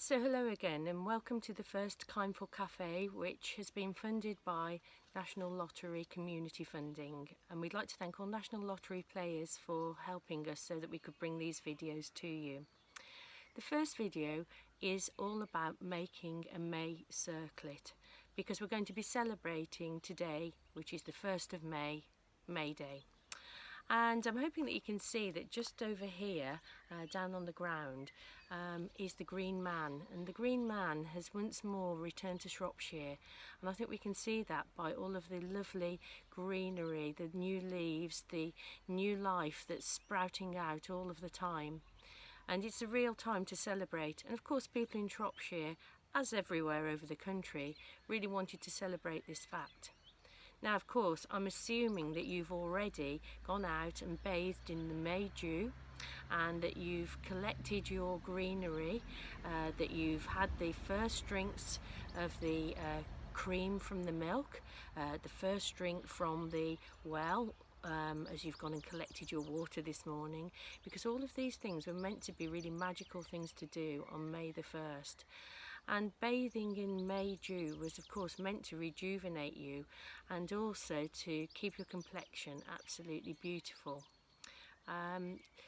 So hello again and welcome to the first Kindful Cafe, which has been funded by National Lottery Community Funding, and we'd like to thank all National Lottery players for helping us so that we could bring these videos to you. The first video is all about making a May circlet, because we're going to be celebrating today, which is the 1st of May, Mayday. And I'm hoping that you can see that just over here, down on the ground, is the Green Man. And the Green Man has once more returned to Shropshire. And I think we can see that by all of the lovely greenery, the new leaves, the new life that's sprouting out all of the time. And it's a real time to celebrate. And of course, people in Shropshire, as everywhere over the country, really wanted to celebrate this fact. Now, of course, I'm assuming that you've already gone out and bathed in the May dew, and that you've collected your greenery, that you've had the first drinks of the cream from the milk, the first drink from the well, as you've gone and collected your water this morning, because all of these things were meant to be really magical things to do on May the 1st. And bathing in May dew was of course meant to rejuvenate you and also to keep your complexion absolutely beautiful.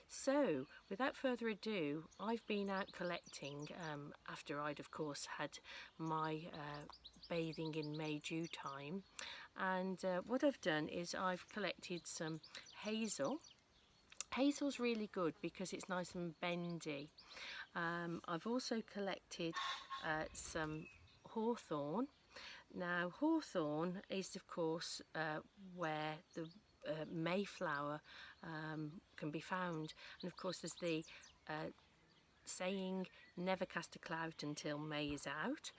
So without further ado, I've been out collecting after I'd of course had my bathing in May dew time, and what I've done is I've collected some hazel. Hazel's really good because it's nice and bendy. I've also collected some hawthorn. Now hawthorn is of course where the Mayflower can be found, and of course there's the saying, never cast a clout until May is out.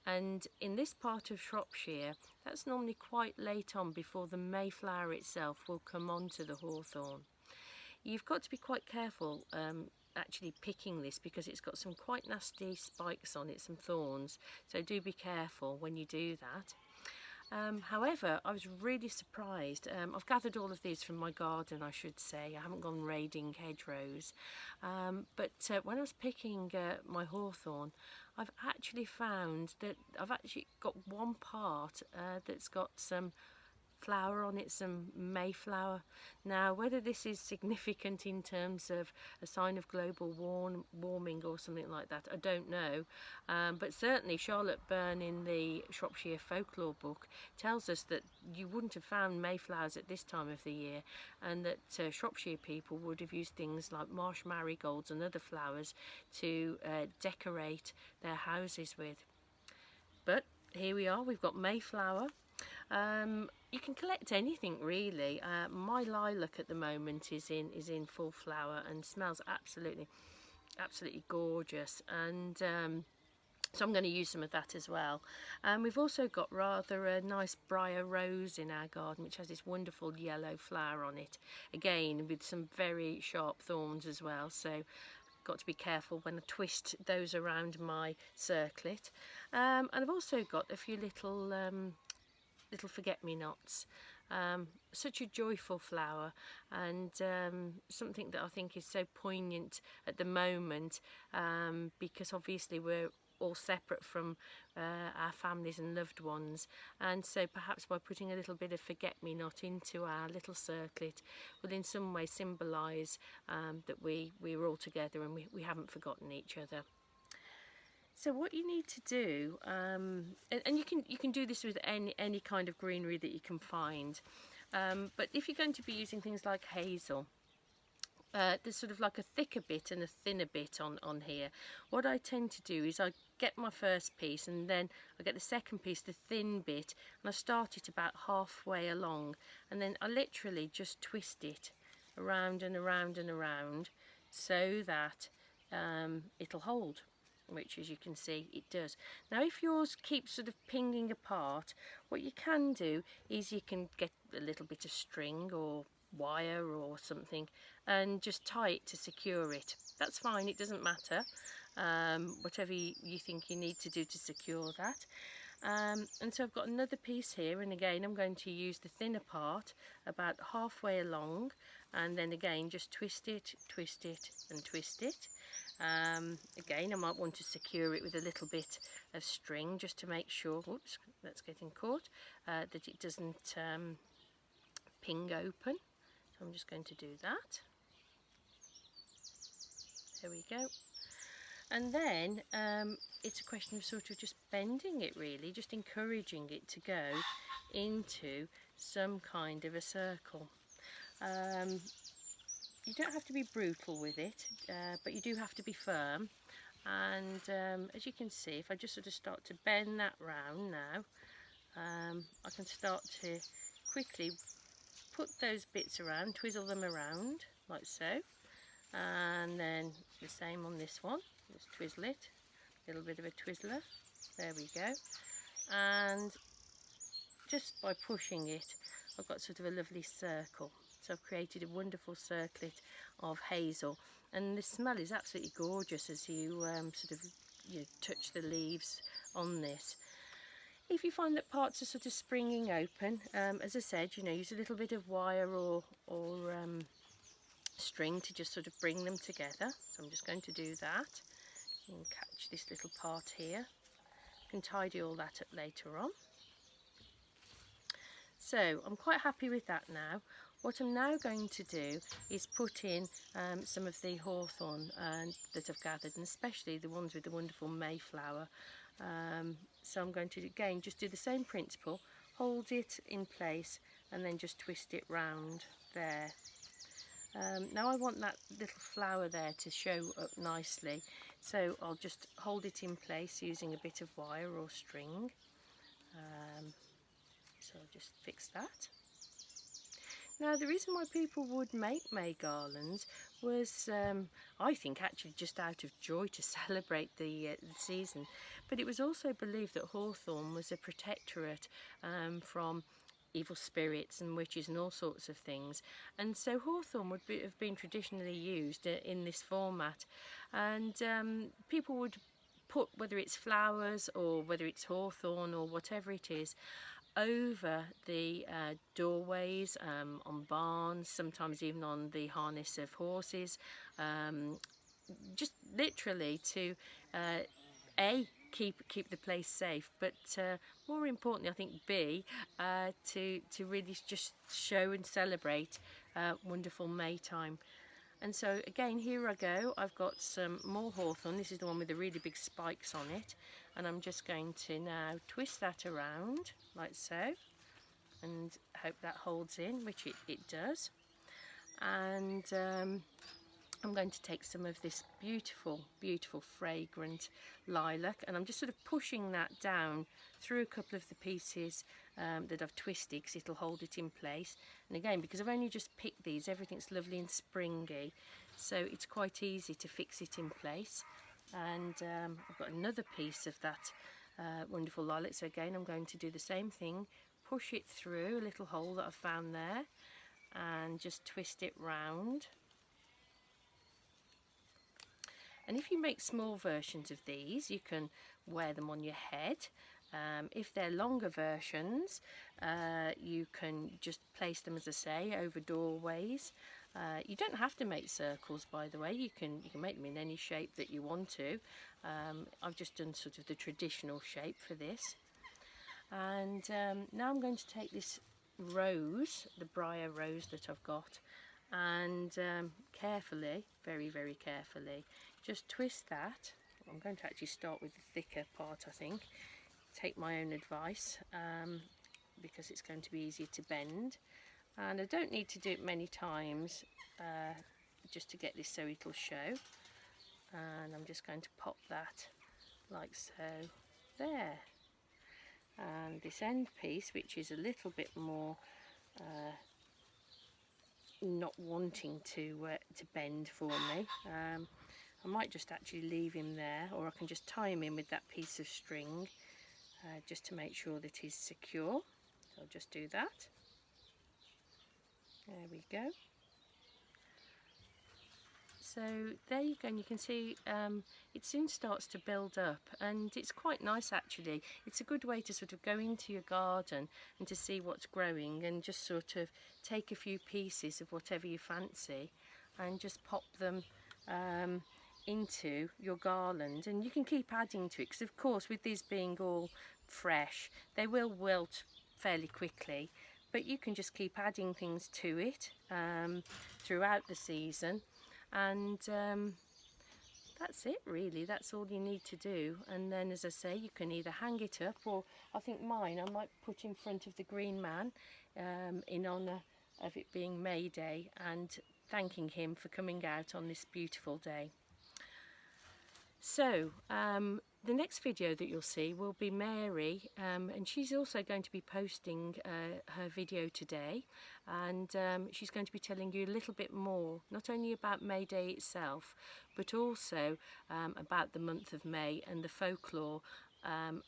And in this part of Shropshire, that's normally quite late on before the Mayflower itself will come onto the hawthorn. You've got to be quite careful actually picking this, because it's got some quite nasty spikes on it, some thorns, so do be careful when you do that. However, I was really surprised. I've gathered all of these from my garden, I should say. I haven't gone raiding hedgerows. But when I was picking my hawthorn, I've actually found that I've actually got one part that's got some flower on it, some Mayflower. Now, whether this is significant in terms of a sign of global warming or something like that, I don't know, but certainly Charlotte Byrne in the Shropshire folklore book tells us that you wouldn't have found Mayflowers at this time of the year, and that Shropshire people would have used things like marsh marigolds and other flowers to decorate their houses with. But here we are, we've got Mayflower. You can collect anything really. My lilac at the moment is in full flower and smells absolutely gorgeous, and so I'm going to use some of that as well. We've also got rather a nice briar rose in our garden, which has this wonderful yellow flower on it, again with some very sharp thorns as well, so got to be careful when I twist those around my circlet. And I've also got a few little forget-me-nots. Such a joyful flower, and something that I think is so poignant at the moment, because obviously we're all separate from our families and loved ones, and so perhaps by putting a little bit of forget-me-not into our little circlet will in some way symbolise that we're all together and we haven't forgotten each other. So what you need to do, and you can do this with any kind of greenery that you can find, but if you're going to be using things like hazel, there's sort of like a thicker bit and a thinner bit on here. What I tend to do is I get my first piece, and then I get the second piece, the thin bit, and I start it about halfway along, and then I literally just twist it around and around and around so that it'll hold, which as you can see it does. Now if yours keeps sort of pinging apart, what you can do is you can get a little bit of string or wire or something and just tie it to secure it. That's fine, it doesn't matter, whatever you think you need to do to secure that. And so I've got another piece here, and again I'm going to use the thinner part about halfway along, and then again just twist it and twist it. Again, I might want to secure it with a little bit of string just to make sure, whoops, that's getting caught, that it doesn't ping open. So I'm just going to do that. There we go. And then it's a question of sort of just bending it, really, just encouraging it to go into some kind of a circle. You don't have to be brutal with it, but you do have to be firm. And as you can see, if I just sort of start to bend that round now, I can start to quickly put those bits around, twizzle them around like so, and then the same on this one, just twizzle it, a little bit of a twizzler, there we go. And just by pushing it, I've got sort of a lovely circle. So I've created a wonderful circlet of hazel, and the smell is absolutely gorgeous as you sort of touch the leaves on this. If you find that parts are sort of springing open, as I said, use a little bit of wire or string to just sort of bring them together. So I'm just going to do that. You can catch this little part here. You can tidy all that up later on. So I'm quite happy with that now. What I'm now going to do is put in some of the hawthorn that I've gathered, and especially the ones with the wonderful mayflower. So I'm going to again just do the same principle, hold it in place and then just twist it round there. Now I want that little flower there to show up nicely, so I'll just hold it in place using a bit of wire or string. So I'll just fix that. Now the reason why people would make May garlands was, I think, actually just out of joy to celebrate the season, but it was also believed that hawthorn was a protectorate from evil spirits and witches and all sorts of things, and so hawthorn would have been traditionally used in this format, and people would put, whether it's flowers or whether it's hawthorn or whatever it is, over the doorways, on barns, sometimes even on the harness of horses, just literally to keep the place safe, but more importantly I think B, to really just show and celebrate wonderful Maytime. And so again, here I go, I've got some more hawthorn. This is the one with the really big spikes on it, and I'm just going to now twist that around like so, and hope that holds in, which it does. And I'm going to take some of this beautiful fragrant lilac, and I'm just sort of pushing that down through a couple of the pieces that I've twisted, because it'll hold it in place. And again, because I've only just picked these, everything's lovely and springy, so it's quite easy to fix it in place. And I've got another piece of that wonderful lilac, so again I'm going to do the same thing, push it through a little hole that I've found there and just twist it round. And if you make small versions of these, you can wear them on your head. If they're longer versions, you can just place them, as I say, over doorways. You don't have to make circles, by the way. You can make them in any shape that you want to. I've just done sort of the traditional shape for this. And now I'm going to take this rose, the briar rose that I've got, and carefully, very carefully, just twist that. I'm going to actually start with the thicker part, I think. Take my own advice, because it's going to be easier to bend, and I don't need to do it many times, just to get this so it'll show. And I'm just going to pop that like so there. And this end piece, which is a little bit more not wanting to bend for me, I might just actually leave him there, or I can just tie him in with that piece of string, just to make sure that he's secure. So I'll just do that. There we go. So there you go, and you can see it soon starts to build up, and it's quite nice actually. It's a good way to sort of go into your garden and to see what's growing, and just sort of take a few pieces of whatever you fancy and just pop them into your garland. And you can keep adding to it, because of course with these being all fresh, they will wilt fairly quickly, but you can just keep adding things to it throughout the season. And that's it really, that's all you need to do. And then, as I say, you can either hang it up, or I think mine I might put in front of the Green Man in honour of it being May Day, and thanking him for coming out on this beautiful day. So the next video that you'll see will be Mary, and she's also going to be posting her video today, and she's going to be telling you a little bit more, not only about May Day itself, but also about the month of May and the folklore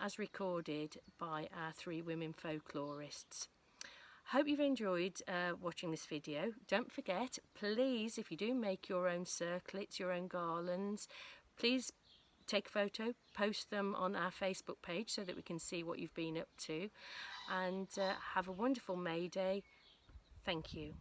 as recorded by our 3 women folklorists. Hope you've enjoyed watching this video. Don't forget, please, if you do make your own circlets, your own garlands, please take a photo, post them on our Facebook page so that we can see what you've been up to, and have a wonderful May Day. Thank you.